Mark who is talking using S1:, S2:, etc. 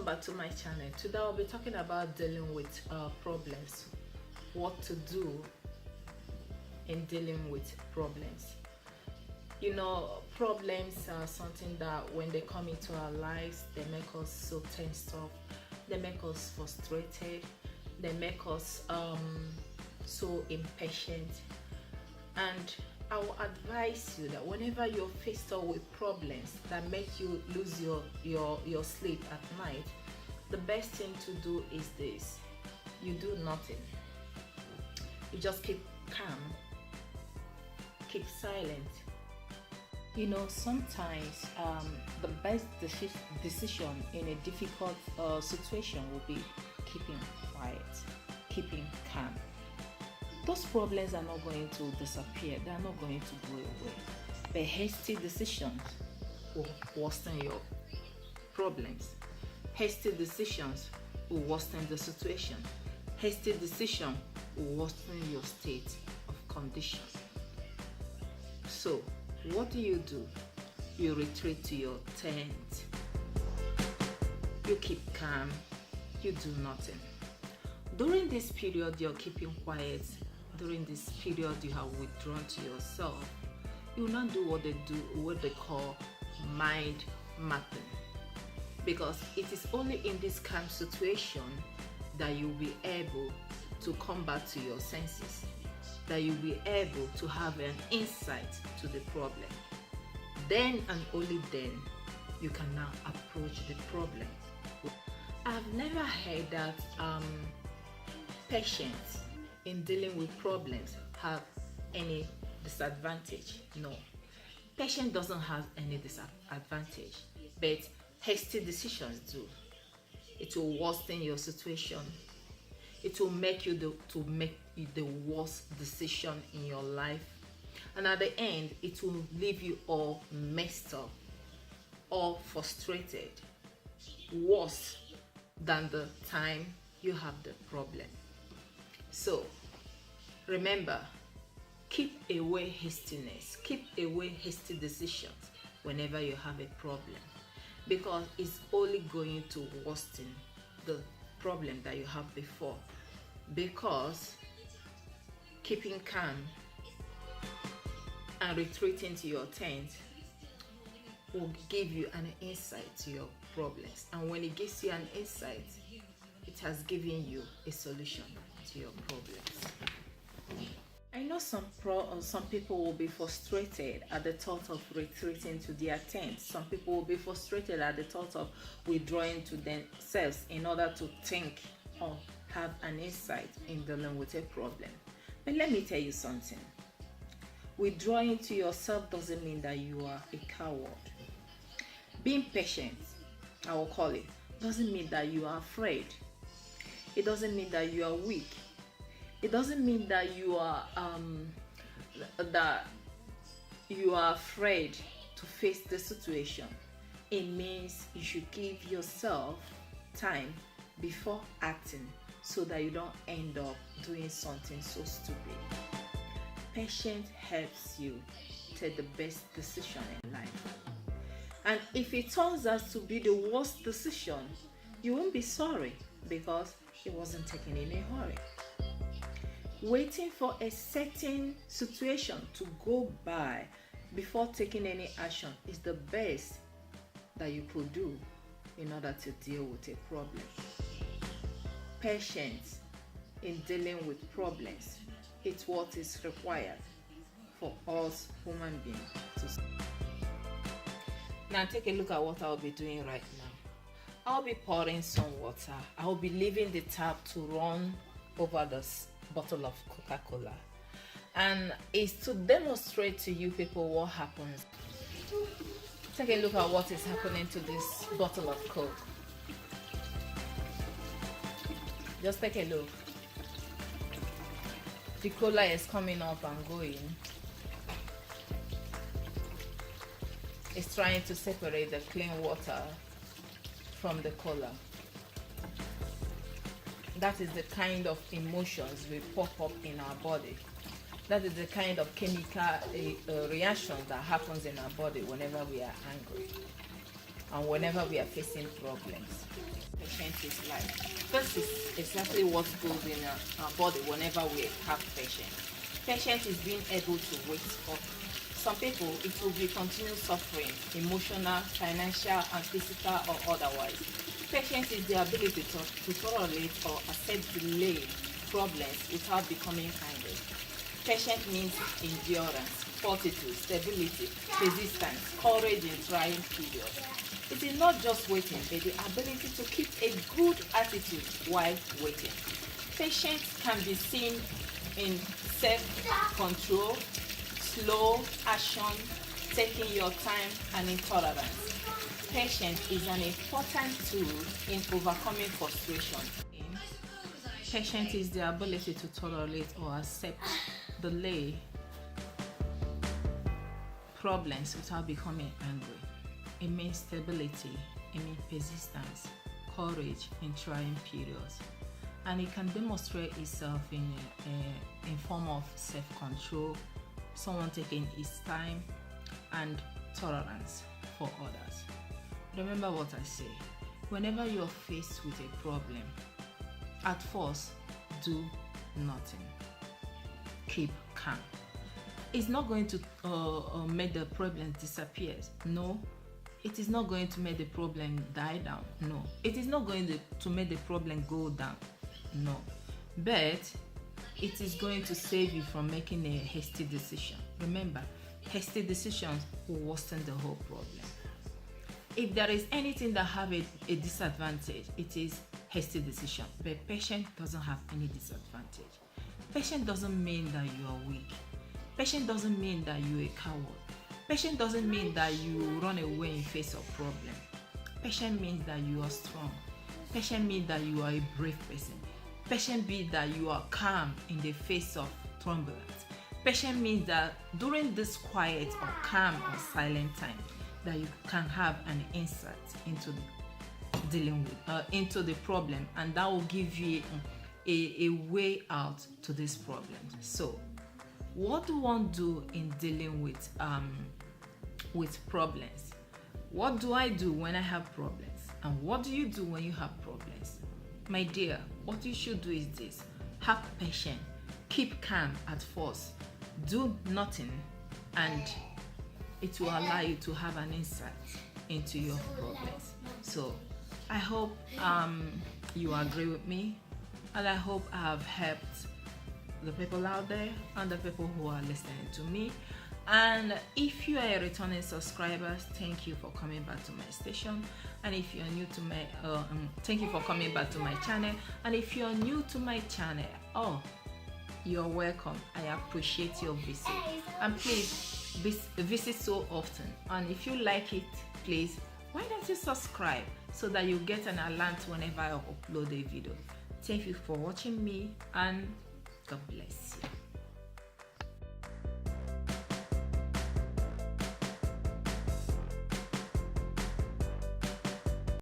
S1: welcome back to my channel. Today I'll be talking about dealing with problems, what to do in dealing with problems. You know, problems are something that when they come into our lives, they make us so tensed up, they make us frustrated, they make us so impatient. And I will advise you that whenever you're faced with problems that make you lose your sleep at night, the best thing to do is this: you do nothing. You just keep calm, keep silent. You know, sometimes the best decision in a difficult situation will be keeping quiet, keeping calm. Those problems are not going to disappear, they are not going to go away. But hasty decisions will worsen your problems. Hasty decisions will worsen the situation. Hasty decision will worsen your state of condition. So, what do? You retreat to your tent. You keep calm. You do nothing. During this period, you're keeping quiet. During this period, you have withdrawn to yourself. You will not do what they call mind mapping, because it is only in this calm situation that you'll be able to come back to your senses, that you'll be able to have an insight to the problem. Then and only then you can now approach the problem. I've never heard that patience in dealing with problems have any disadvantage. No, patience doesn't have any disadvantage, but hasty decisions do. It will worsen your situation. It will make you make the worst decision in your life, and at the end it will leave you all messed up, all frustrated, worse than the time you have the problem. So remember, keep away hastiness, keep away hasty decisions whenever you have a problem, because it's only going to worsen the problem that you have before. Because keeping calm and retreating to your tent will give you an insight to your problems, and when it gives you an insight, it has given you a solution to your problems. I know some people will be frustrated at the thought of retreating to their tent. Some people will be frustrated at the thought of withdrawing to themselves in order to think or have an insight in dealing with a problem. But let me tell you something. Withdrawing to yourself doesn't mean that you are a coward. Being patient, I will call it, doesn't mean that you are afraid. It doesn't mean that you are weak. It doesn't mean that you are afraid to face the situation. It means you should give yourself time before acting, so that you don't end up doing something so stupid. Patience helps you take the best decision in life. And if it turns out to be the worst decision, you won't be sorry, because it wasn't taken in a hurry. Waiting for a certain situation to go by before taking any action is the best that you could do in order to deal with a problem. Patience in dealing with problems, it's what is required for us human beings to. Now take a look at what I'll be doing right now. I'll be pouring some water. I'll be leaving the tap to run over the bottle of Coca-Cola, and it's to demonstrate to you people what happens. Take a look at what is happening to this bottle of Coke. Just take a look. The cola is coming up and going. It's trying to separate the clean water from the cola. That is the kind of emotions we pop up in our body. That is the kind of chemical reaction that happens in our body whenever we are angry. and whenever we are facing problems. Patience is life. This is exactly what goes in our body whenever we have patience. Patience is being able to wait for some people. It will be continued suffering, emotional, financial, and physical or otherwise. Patience is the ability to tolerate or accept delay problems without becoming angry. Patience means endurance, fortitude, stability, persistence, courage in trying periods. It is not just waiting, but the ability to keep a good attitude while waiting. Patience can be seen in self-control, slow action, taking your time, and in tolerance. Patience is an important tool in overcoming frustration. Patience is the ability to tolerate or accept delay problems without becoming angry. It means stability, it means persistence, courage in trying periods. And it can demonstrate itself in form of self-control, someone taking his time, and tolerance for others. Remember what I say. Whenever you're faced with a problem, at first, do nothing. Keep calm. It's not going to make the problem disappear. No. It is not going to make the problem die down. No. It is not going to make the problem go down. No. But it is going to save you from making a hasty decision. Remember, hasty decisions will worsen the whole problem. If there is anything that have a disadvantage, it is hasty decision. But patience doesn't have any disadvantage. Patience doesn't mean that you are weak. Patience doesn't mean that you're a coward. Patience doesn't mean that you run away in face of problem. Patience means that you are strong. Patience means that you are a brave person. Patience means that you are calm in the face of turbulence. Patience means that during this quiet or calm or silent time, that you can have an insight into dealing with into the problem, and that will give you a way out to this problem. So, what do one do in dealing with problems? What do I do when I have problems? And what do you do when you have problems? My dear, what you should do is this: have patience, keep calm at first, do nothing, and it will allow you to have an insight into your problems. So I hope you agree with me, and I hope I have helped the people out there and the people who are listening to me. And if you are a returning subscriber, thank you for coming back to my station. And if you are new to my thank you for coming back to my channel. And if you are new to my channel, you're welcome. I appreciate your visit, and please visit so often. And if you like it, please, why don't you subscribe so that you get an alert whenever I upload a video. Thank you for watching me, and God bless you.